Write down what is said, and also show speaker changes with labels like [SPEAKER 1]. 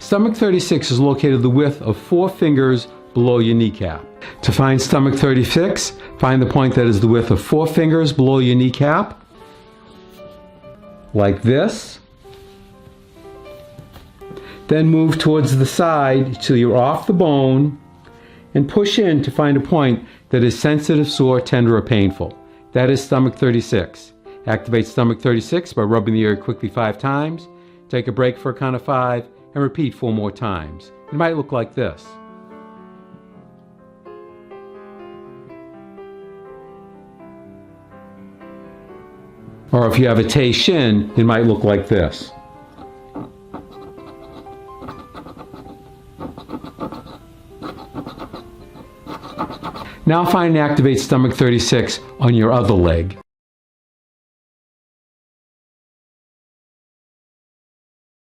[SPEAKER 1] Stomach 36 is located the width of 4 fingers below your kneecap. To find stomach 36, find the point that is the width of 4 fingers below your kneecap, like this. Then move towards the side till you're off the bone and push in to find a point that is sensitive, sore, tender, or painful. That is stomach 36. Activate stomach 36 by rubbing the area quickly 5 times. Take a break for a count of 5 and repeat 4 more times. It might look like this. Or if you have a Tei Shin, it might look like this. Now find and activate stomach 36 on your other leg.